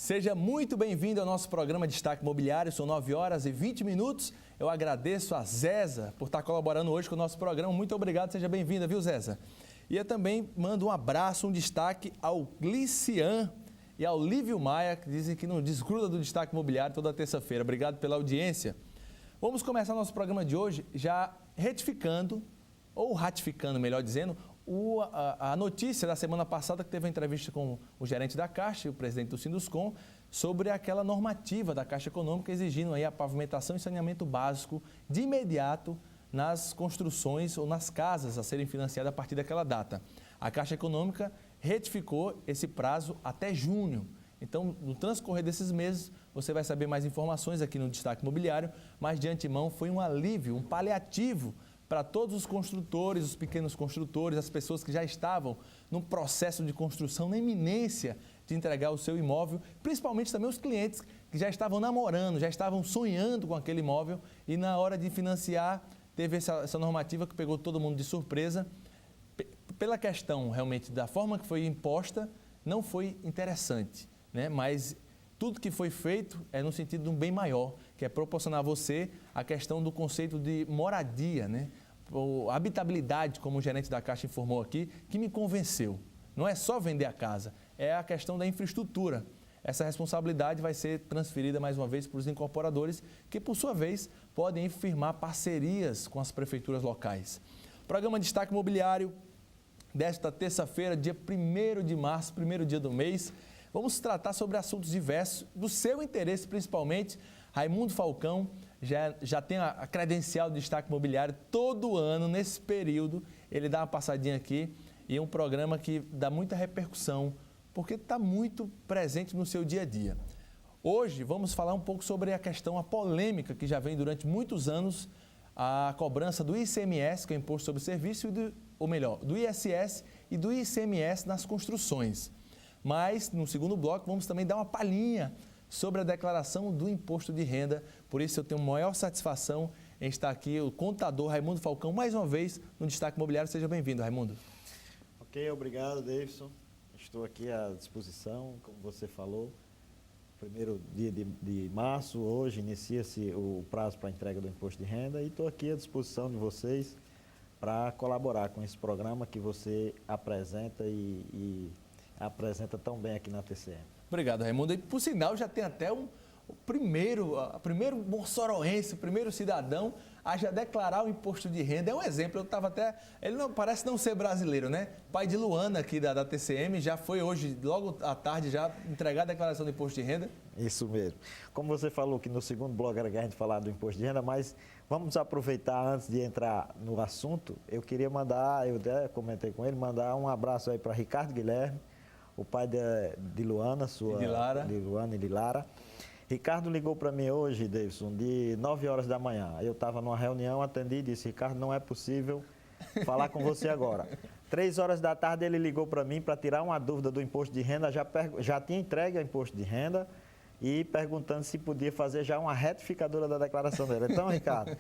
Seja muito bem-vindo ao nosso programa Destaque Imobiliário, são 9 horas e 20 minutos. Eu agradeço a Zeza por estar colaborando hoje com o nosso programa. Muito obrigado, seja bem-vinda, viu, Zeza? E eu também mando um abraço, um destaque ao Glician e ao Lívio Maia, que dizem que não desgruda do Destaque Imobiliário toda terça-feira. Obrigado pela audiência. Vamos começar nosso programa de hoje já retificando, ou ratificando, melhor dizendo, a notícia da semana passada que teve uma entrevista com o gerente da Caixa e o presidente do Sinduscom sobre aquela normativa da Caixa Econômica exigindo aí a pavimentação e saneamento básico de imediato nas construções ou nas casas a serem financiadas a partir daquela data. A Caixa Econômica retificou esse prazo até junho. Então, no transcorrer desses meses, você vai saber mais informações aqui no Destaque Imobiliário, mas de antemão foi um alívio, um paliativo para todos os construtores, os pequenos construtores, as pessoas que já estavam num processo de construção, na iminência de entregar o seu imóvel, principalmente também os clientes que já estavam namorando, já estavam sonhando com aquele imóvel e na hora de financiar teve essa normativa que pegou todo mundo de surpresa. Pela questão realmente da forma que foi imposta, não foi interessante, né? Mas tudo que foi feito é no sentido de um bem maior, que é proporcionar a você a questão do conceito de moradia, né? Ou habitabilidade, como o gerente da Caixa informou aqui, que me convenceu. Não é só vender a casa, é a questão da infraestrutura. Essa responsabilidade vai ser transferida mais uma vez para os incorporadores, que por sua vez podem firmar parcerias com as prefeituras locais. Programa Destaque Imobiliário desta terça-feira, dia 1º de março, primeiro dia do mês. Vamos tratar sobre assuntos diversos, do seu interesse principalmente. Raimundo Falcão já tem a credencial do Destaque Imobiliário todo ano, nesse período, ele dá uma passadinha aqui e é um programa que dá muita repercussão, porque está muito presente no seu dia a dia. Hoje vamos falar um pouco sobre a questão, a polêmica que já vem durante muitos anos, a cobrança do ICMS, que é o Imposto sobre Serviço, do ISS e do ICMS nas construções. Mas, no segundo bloco, vamos também dar uma palhinha sobre a declaração do imposto de renda. Por isso, eu tenho maior satisfação em estar aqui, o contador Raimundo Falcão, mais uma vez, no Destaque Imobiliário. Seja bem-vindo, Raimundo. Ok, obrigado, Davidson. Estou aqui à disposição, como você falou. Primeiro dia de março, hoje inicia-se o prazo para a entrega do imposto de renda e estou aqui à disposição de vocês para colaborar com esse programa que você apresenta e apresenta tão bem aqui na TCM. Obrigado, Raimundo. E, por sinal, já tem até o primeiro moçoroense, o primeiro cidadão a já declarar o imposto de renda. É um exemplo, eu estava até... Ele não parece não ser brasileiro, né? Pai de Luana aqui da TCM, já foi hoje, logo à tarde, já entregar a declaração do imposto de renda. Isso mesmo. Como você falou que no segundo bloco era que a gente falar do imposto de renda, mas vamos aproveitar antes de entrar no assunto, eu queria mandar, eu até comentei com ele, mandar um abraço aí para Ricardo Guilherme, o pai de Luana, de Luana e de Lara. Ricardo ligou para mim hoje, Davidson, de 9 horas da manhã. Eu estava numa reunião, atendi e disse, Ricardo, não é possível falar com você agora. 3 horas da tarde ele ligou para mim para tirar uma dúvida do imposto de renda, já tinha entregue o imposto de renda e perguntando se podia fazer já uma retificadora da declaração dele. Então, Ricardo,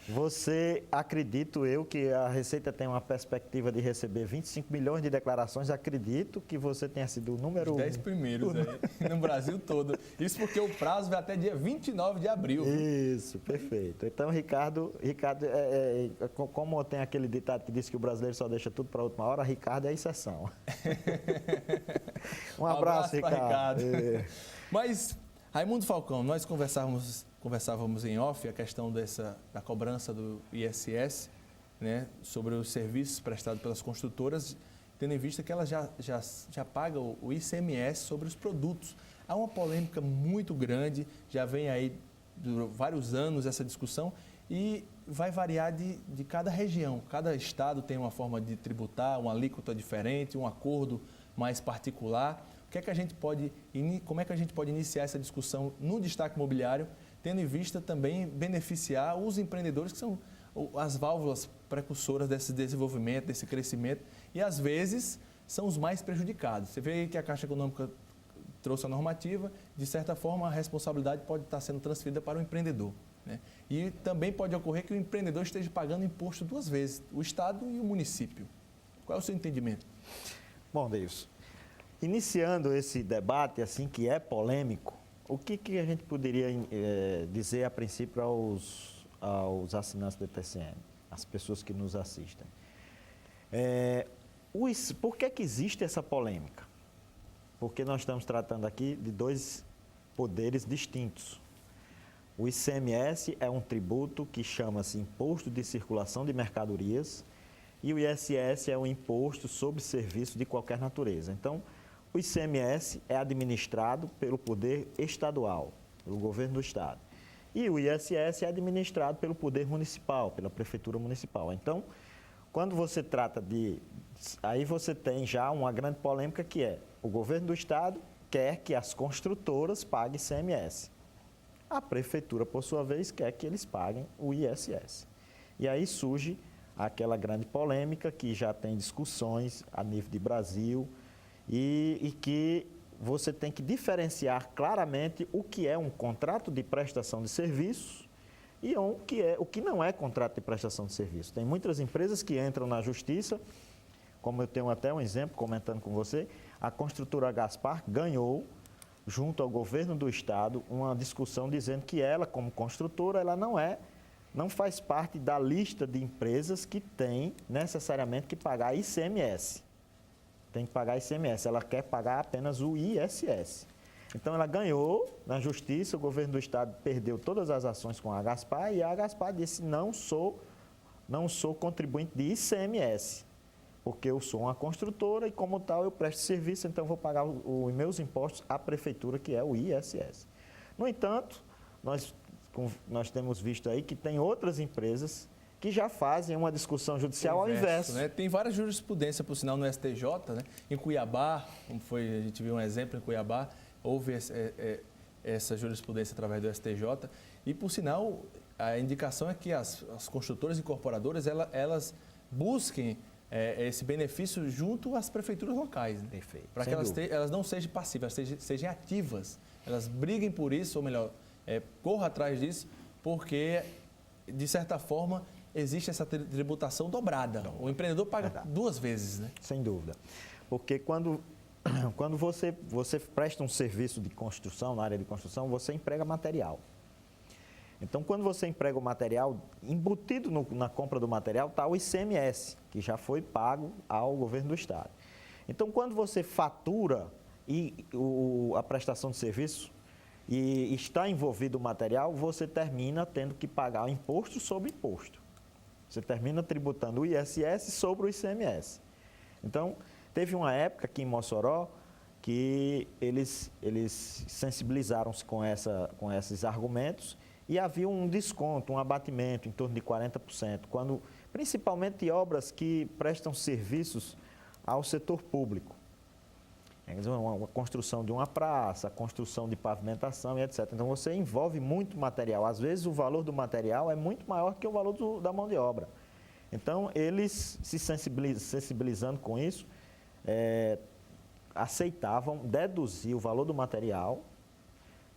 você, acredito eu, que a Receita tem uma perspectiva de receber 25 milhões de declarações, acredito que você tenha sido o número 10 primeiros aí, no Brasil todo. Isso porque o prazo vai até dia 29 de abril. Isso, perfeito. Então, Ricardo como tem aquele ditado que diz que o brasileiro só deixa tudo para a última hora, Ricardo é a exceção. Um abraço, Ricardo. Mas, Raimundo Falcão, nós conversávamos em off a questão da cobrança do ISS, né, sobre os serviços prestados pelas construtoras, tendo em vista que elas já pagam o ICMS sobre os produtos. Há uma polêmica muito grande, já vem aí por vários anos essa discussão e vai variar de cada região. Cada estado tem uma forma de tributar, uma alíquota diferente, um acordo mais particular. Como é que a gente pode iniciar essa discussão no Destaque Imobiliário, tendo em vista também beneficiar os empreendedores que são as válvulas precursoras desse desenvolvimento, desse crescimento e às vezes são os mais prejudicados. Você vê que a Caixa Econômica trouxe a normativa, de certa forma a responsabilidade pode estar sendo transferida para o empreendedor, né? E também pode ocorrer que o empreendedor esteja pagando imposto 2 vezes, o Estado e o município. Qual é o seu entendimento? Bom, Deus, Iniciando esse debate, assim, que é polêmico, o que a gente poderia dizer a princípio aos assinantes do TCM, as pessoas que nos assistem? Por que existe essa polêmica? Porque nós estamos tratando aqui de dois poderes distintos. O ICMS é um tributo que chama-se Imposto de Circulação de Mercadorias e o ISS é um imposto sobre serviço de qualquer natureza. Então, o ICMS é administrado pelo poder estadual, pelo governo do estado. E o ISS é administrado pelo poder municipal, pela prefeitura municipal. Então, quando você trata aí você tem já uma grande polêmica que é o governo do estado quer que as construtoras paguem ICMS. A prefeitura, por sua vez, quer que eles paguem o ISS. E aí surge aquela grande polêmica que já tem discussões a nível de Brasil e que você tem que diferenciar claramente o que é um contrato de prestação de serviços e o que não é contrato de prestação de serviço. Tem muitas empresas que entram na justiça, como eu tenho até um exemplo comentando com você, a construtora Gaspar ganhou, junto ao governo do estado, uma discussão dizendo que ela, como construtora, ela não faz parte da lista de empresas que tem necessariamente que pagar ICMS. Tem que pagar ICMS, ela quer pagar apenas o ISS. Então, ela ganhou na justiça, o governo do estado perdeu todas as ações com a Gaspar e a Gaspar disse, não sou contribuinte de ICMS, porque eu sou uma construtora e, como tal, eu presto serviço, então eu vou pagar os meus impostos à prefeitura, que é o ISS. No entanto, nós temos visto aí que tem outras empresas que já fazem uma discussão judicial ao inverso. Né? Tem várias jurisprudências, por sinal, no STJ, né? Em Cuiabá, como foi, a gente viu um exemplo em Cuiabá, houve essa jurisprudência através do STJ e, por sinal, a indicação é que as construtoras e incorporadoras, elas busquem esse benefício junto às prefeituras locais. Né? Perfeito. Para que elas não sejam passivas, elas sejam ativas. Elas briguem por isso, ou melhor, corram atrás disso, porque, de certa forma, existe essa tributação dobrada. O empreendedor paga duas vezes. Né? Sem dúvida. Porque quando você presta um serviço de construção, na área de construção, você emprega material. Então, quando você emprega o material, embutido na compra do material está o ICMS, que já foi pago ao governo do estado. Então, quando você fatura a prestação de serviço e está envolvido o material, você termina tendo que pagar o imposto sobre imposto. Você termina tributando o ISS sobre o ICMS. Então, teve uma época aqui em Mossoró que eles sensibilizaram-se com esses argumentos e havia um desconto, um abatimento em torno de 40%, principalmente obras que prestam serviços ao setor público. Uma construção de uma praça, a construção de pavimentação e etc. Então, você envolve muito material. Às vezes, o valor do material é muito maior que o valor da mão de obra. Então, eles se sensibilizando com isso, aceitavam deduzir o valor do material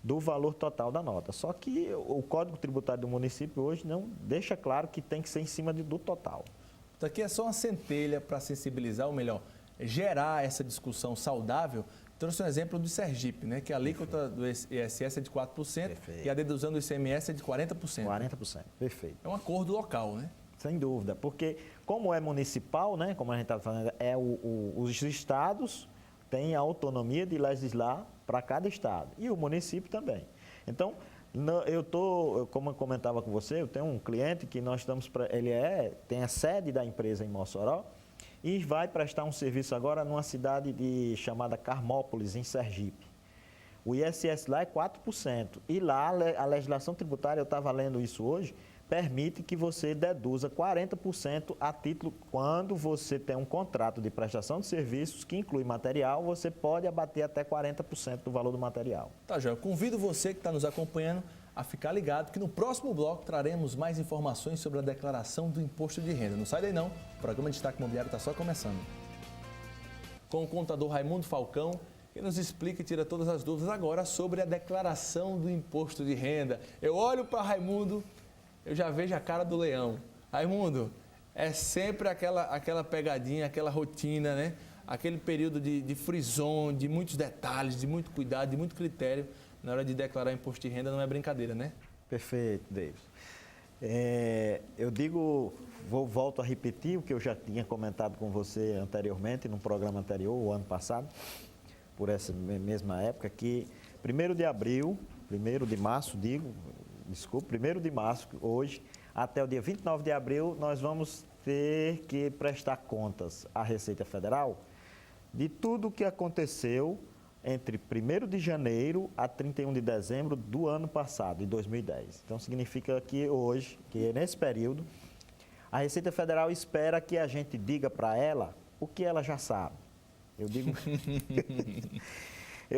do valor total da nota. Só que o Código Tributário do município hoje não deixa claro que tem que ser em cima do total. Isso aqui é só uma centelha para sensibilizar, ou melhor, gerar essa discussão saudável. Trouxe um exemplo do Sergipe, né? Que a alíquota do ISS é de 4%. Perfeito. E a dedução do ICMS é de 40%. 40%, perfeito. É um acordo local, né? Sem dúvida, porque como é municipal, né? Como a gente estava falando, os estados têm a autonomia de legislar para cada estado e o município também. Então, como eu comentava com você, eu tenho um cliente que tem a sede da empresa em Mossoró e vai prestar um serviço agora numa cidade chamada Carmópolis, em Sergipe. O ISS lá é 4% e lá a legislação tributária, eu estava lendo isso hoje, permite que você deduza 40% a título quando você tem um contrato de prestação de serviços que inclui material, você pode abater até 40% do valor do material. Tá, Joel. Convido você que está nos acompanhando a ficar ligado que no próximo bloco traremos mais informações sobre a declaração do imposto de renda. Não sai daí não, o programa Destaque Imobiliário está só começando. Com o contador Raimundo Falcão, que nos explica e tira todas as dúvidas agora sobre a declaração do imposto de renda. Eu olho para Raimundo, eu já vejo a cara do leão. Raimundo, é sempre aquela pegadinha, aquela rotina, né? aquele período de frisson, de muitos detalhes, de muito cuidado, de muito critério na hora de declarar imposto de renda, não é brincadeira, né? Perfeito, David. Eu volto a repetir o que eu já tinha comentado com você anteriormente, num programa anterior, o ano passado, por essa mesma época, que 1º de março, hoje, até o dia 29 de abril, nós vamos ter que prestar contas à Receita Federal de tudo o que aconteceu entre 1º de janeiro a 31 de dezembro do ano passado, de 2010. Então, significa que hoje, que nesse período, a Receita Federal espera que a gente diga para ela o que ela já sabe. Eu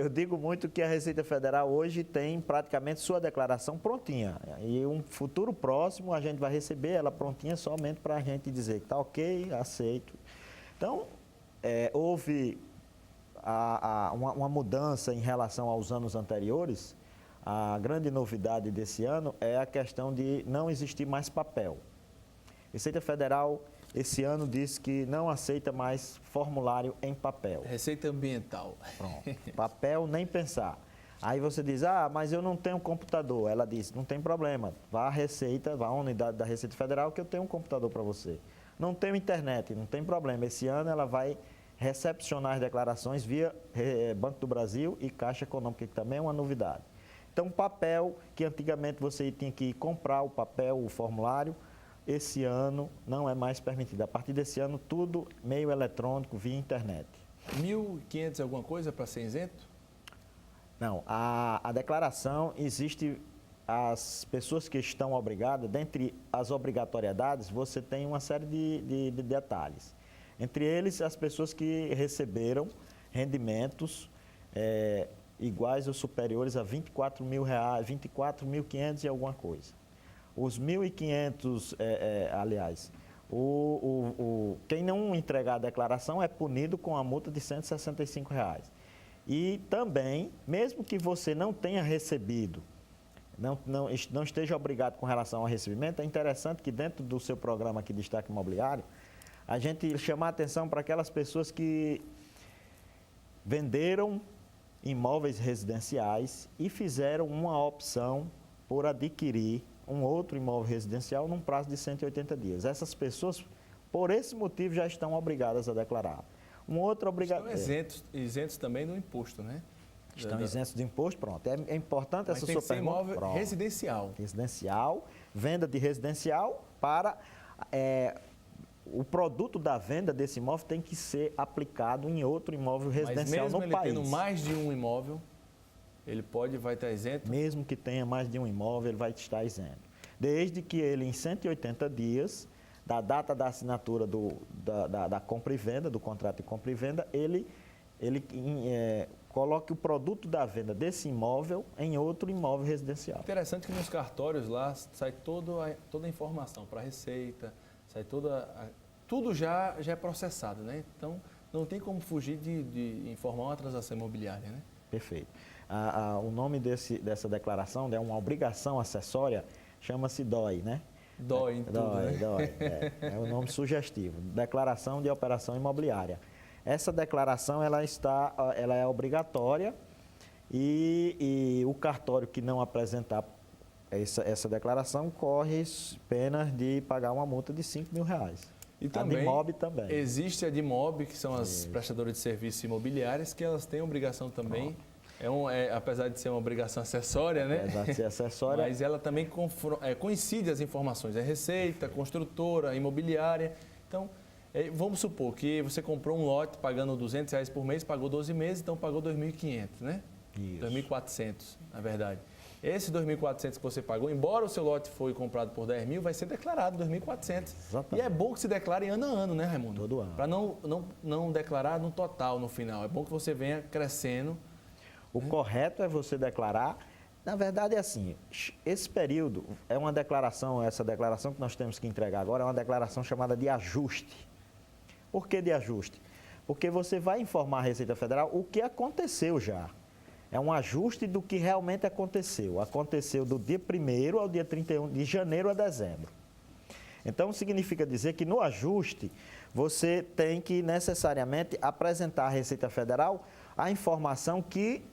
digo muito que a Receita Federal hoje tem praticamente sua declaração prontinha. E um futuro próximo a gente vai receber ela prontinha somente para a gente dizer que está ok, aceito. Então, houve uma mudança em relação aos anos anteriores. A grande novidade desse ano é a questão de não existir mais papel. A Receita Federal, esse ano, disse que não aceita mais formulário em papel. Receita ambiental. Pronto. Papel, nem pensar. Aí você diz, mas eu não tenho computador. Ela diz, não tem problema, vá à unidade da Receita Federal que eu tenho um computador para você. Não tenho internet, não tem problema. Esse ano ela vai recepcionar as declarações via Banco do Brasil e Caixa Econômica, que também é uma novidade. Então, papel, que antigamente você tinha que comprar o papel, o formulário, esse ano não é mais permitido. A partir desse ano, tudo meio eletrônico, via internet. 1.500 alguma coisa para ser isento? Não, a declaração existe, as pessoas que estão obrigadas, dentre as obrigatoriedades, você tem uma série de detalhes. Entre eles, as pessoas que receberam rendimentos iguais ou superiores a R$24 mil, 24.500 e alguma coisa. Os 1.500, aliás, quem não entregar a declaração é punido com a multa de R$165. E também, mesmo que você não tenha recebido, não esteja obrigado com relação ao recebimento, é interessante que dentro do seu programa aqui de Destaque Imobiliário, a gente chamar a atenção para aquelas pessoas que venderam imóveis residenciais e fizeram uma opção por adquirir um outro imóvel residencial num prazo de 180 dias. Essas pessoas, por esse motivo, já estão obrigadas a declarar. Um outro obrigado. Estão isentos também do imposto, né? Estão isentos de imposto, pronto. É importante essa sua pergunta. Tem que ser imóvel residencial. Residencial, venda de residencial para... o produto da venda desse imóvel tem que ser aplicado em outro imóvel residencial no país. Mas mesmo ele tendo mais de um imóvel, ele vai estar isento? Mesmo que tenha mais de um imóvel, ele vai estar isento. Desde que ele, em 180 dias, da data da assinatura da compra e venda, do contrato de compra e venda, ele coloque o produto da venda desse imóvel em outro imóvel residencial. Interessante que nos cartórios lá sai toda a informação para a Receita, sai tudo já é processado, né? Então, não tem como fugir de informar uma transação imobiliária, né? Perfeito. O nome dessa declaração é uma obrigação acessória, chama-se DOI, né? DOI em tudo, né? DOI, é o nome sugestivo, Declaração de Operação Imobiliária. Essa declaração, ela é obrigatória e o cartório que não apresentar essa declaração corre penas de pagar uma multa de R$5 mil. E também, a DIMOB também. Existe a DIMOB, que são as prestadoras de serviços imobiliários, que elas têm obrigação também. Apesar de ser uma obrigação acessória, né? Apesar de ser acessória. Mas ela também coincide as informações. É Receita, construtora, imobiliária. Então, vamos supor que você comprou um lote pagando R$200 por mês, pagou 12 meses, então pagou 2.500, né? Isso. 2.400, na verdade. Esse 2.400 que você pagou, embora o seu lote foi comprado por 10 mil, vai ser declarado 2.400. E é bom que se declare ano a ano, né, Raimundo? Todo ano. Para não declarar no total, no final. É bom que você venha crescendo. O correto é você declarar. Na verdade, é assim, esse período é uma declaração, essa declaração que nós temos que entregar agora é uma declaração chamada de ajuste. Por que de ajuste? Porque você vai informar a Receita Federal o que aconteceu já. É um ajuste do que realmente aconteceu. Aconteceu do dia 1º ao dia 31 de janeiro a dezembro. Então, significa dizer que no ajuste, você tem que necessariamente apresentar à Receita Federal a informação que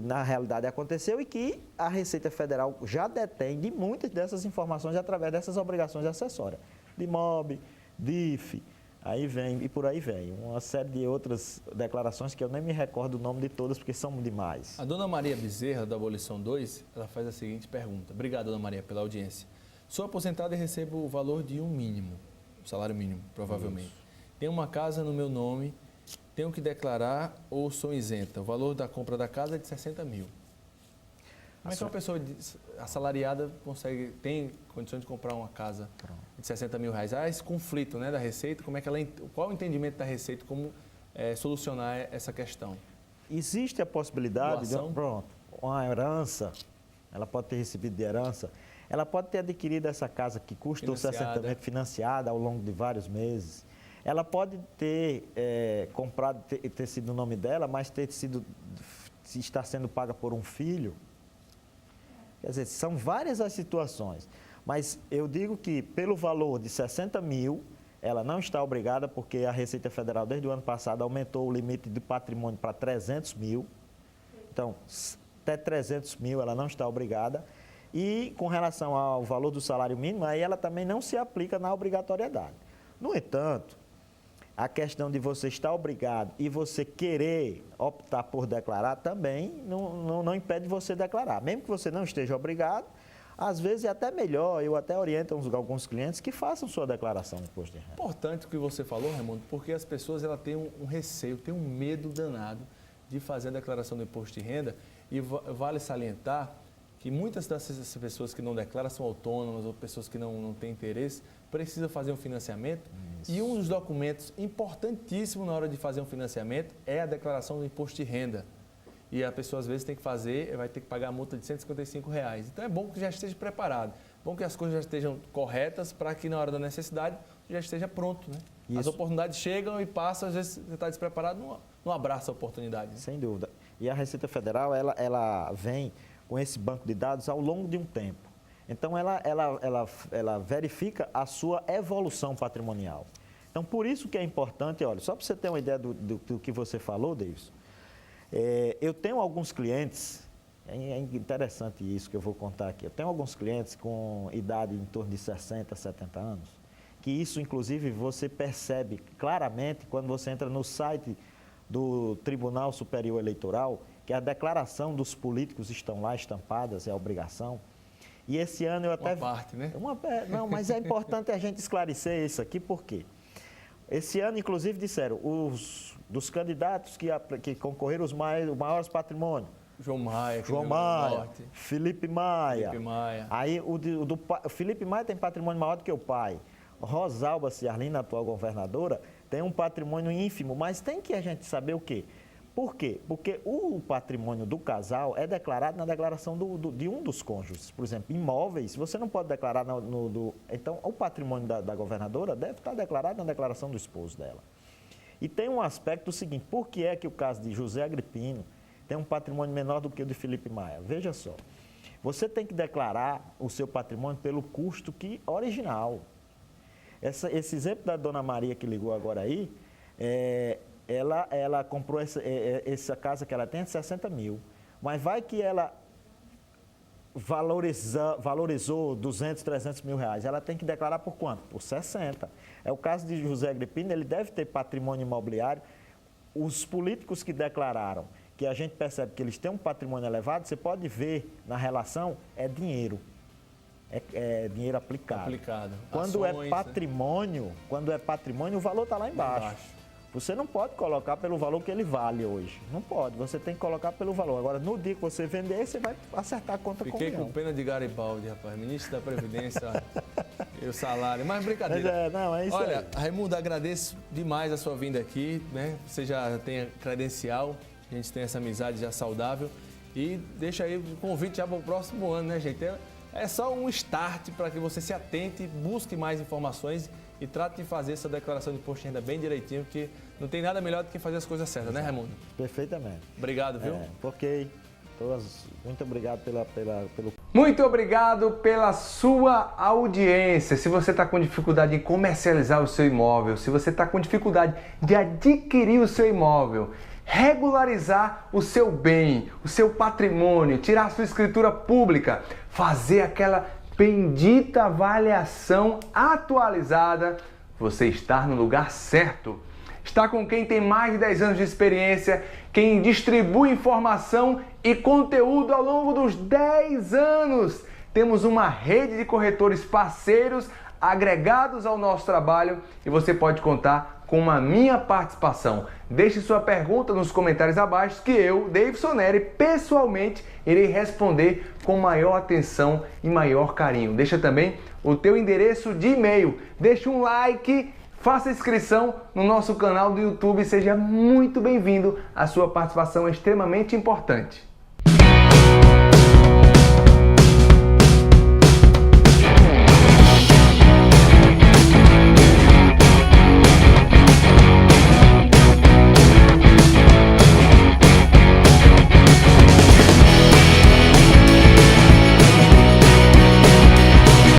na realidade aconteceu e que a Receita Federal já detém de muitas dessas informações através dessas obrigações acessórias. DIMOB, DIF, aí vem e por aí vem. Uma série de outras declarações que eu nem me recordo o nome de todas porque são demais. A dona Maria Bezerra, da Abolição 2, ela faz a seguinte pergunta. Obrigado, dona Maria, pela audiência. Sou aposentada e recebo o valor de um mínimo, salário mínimo, provavelmente. Isso. Tenho uma casa no meu nome, tenho que declarar ou sou isenta? O valor da compra da casa é de 60 mil. Como é que uma pessoa assalariada tem condições de comprar uma casa de 60 mil reais? Há esse conflito, né, da Receita, qual o entendimento da Receita, como solucionar essa questão? Existe a possibilidade de uma herança, ela pode ter recebido de herança, ela pode ter adquirido essa casa que custou 60 mil, financiada ao longo de vários meses. Ela pode ter comprado, ter sido o nome dela, mas está sendo paga por um filho. Quer dizer, são várias as situações. Mas eu digo que pelo valor de 60 mil, ela não está obrigada, porque a Receita Federal, desde o ano passado, aumentou o limite de patrimônio para 300 mil. Então, até 300 mil ela não está obrigada. E com relação ao valor do salário mínimo, aí ela também não se aplica na obrigatoriedade. No entanto, a questão de você estar obrigado e você querer optar por declarar também não impede você declarar. Mesmo que você não esteja obrigado, às vezes é até melhor, eu até oriento alguns clientes que façam sua declaração no imposto de renda. Importante o que você falou, Raimundo, porque as pessoas têm um receio, têm um medo danado de fazer a declaração do imposto de renda e vale salientar que muitas dessas pessoas que não declaram são autônomas ou pessoas que não têm interesse, precisam fazer um financiamento. Isso. E um dos documentos importantíssimos na hora de fazer um financiamento é a declaração do imposto de renda. E a pessoa às vezes vai ter que pagar a multa de R$155. Então é bom que já esteja preparado, bom que as coisas já estejam corretas para que na hora da necessidade já esteja pronto, né? Isso. As oportunidades chegam e passam, às vezes você está despreparado, não abraça a oportunidade. Né? Sem dúvida. E a Receita Federal, ela vem com esse banco de dados ao longo de um tempo. Então, ela verifica a sua evolução patrimonial. Então, por isso que é importante, olha, só para você ter uma ideia do que você falou, Davis, eu tenho alguns clientes, é interessante isso que eu vou contar aqui, eu tenho alguns clientes com idade em torno de 60, 70 anos, que isso, inclusive, você percebe claramente quando você entra no site do Tribunal Superior Eleitoral, que a declaração dos políticos estão lá estampadas, é a obrigação. E esse ano eu até... Uma parte, né? Não, mas é importante a gente esclarecer isso aqui, por quê? Esse ano, inclusive, disseram, dos candidatos que concorreram os maiores patrimônios. João Maia, Felipe Maia. Aí o Felipe Maia tem patrimônio maior do que o pai. Rosalba Ciarlina, atual governadora, tem um patrimônio ínfimo, mas tem que a gente saber o quê? Por quê? Porque o patrimônio do casal é declarado na declaração de um dos cônjuges. Por exemplo, imóveis, você não pode declarar Então, o patrimônio da governadora deve estar declarado na declaração do esposo dela. E tem um aspecto seguinte, por que é que o caso de José Agripino tem um patrimônio menor do que o de Felipe Maia? Veja só, você tem que declarar o seu patrimônio pelo custo original. Esse exemplo da dona Maria que ligou agora aí, ela comprou essa casa que ela tem de 60 mil, mas vai que ela valorizou 200, 300 mil reais, ela tem que declarar por quanto? Por 60. É o caso de José Agripino, ele deve ter patrimônio imobiliário. Os políticos que declararam, que a gente percebe que eles têm um patrimônio elevado, você pode ver na relação, é dinheiro. É dinheiro aplicado. Quando é patrimônio, o valor está lá embaixo. Você não pode colocar pelo valor que ele vale hoje. Não pode. Você tem que colocar pelo valor. Agora, no dia que você vender, você vai acertar a conta com o Fiquei com pena de Garibaldi, rapaz. Ministro da Previdência e o salário. Mas brincadeira. Mas é isso. Olha, Raimundo, agradeço demais a sua vinda aqui, né? Você já tem credencial, a gente tem essa amizade já saudável. E deixa aí o convite já para o próximo ano, né, gente? É só um start para que você se atente, busque mais informações e trate de fazer essa declaração de imposto de renda bem direitinho, porque não tem nada melhor do que fazer as coisas certas, né, Raimundo? Perfeitamente. Obrigado, viu? Ok. todas. Muito obrigado pelo... Muito obrigado pela sua audiência. Se você está com dificuldade em comercializar o seu imóvel, se você está com dificuldade de adquirir o seu imóvel, regularizar o seu bem, o seu patrimônio, tirar a sua escritura pública, fazer aquela bendita avaliação atualizada, você está no lugar certo. Está com quem tem mais de 10 anos de experiência, quem distribui informação e conteúdo ao longo dos 10 anos. Temos uma rede de corretores parceiros agregados ao nosso trabalho e você pode contar com a minha participação. Deixe sua pergunta nos comentários abaixo que eu, Davidson Neri, pessoalmente irei responder com maior atenção e maior carinho. Deixa também o teu endereço de e-mail, deixa um like, faça inscrição no nosso canal do YouTube, seja muito bem-vindo. A sua participação é extremamente importante.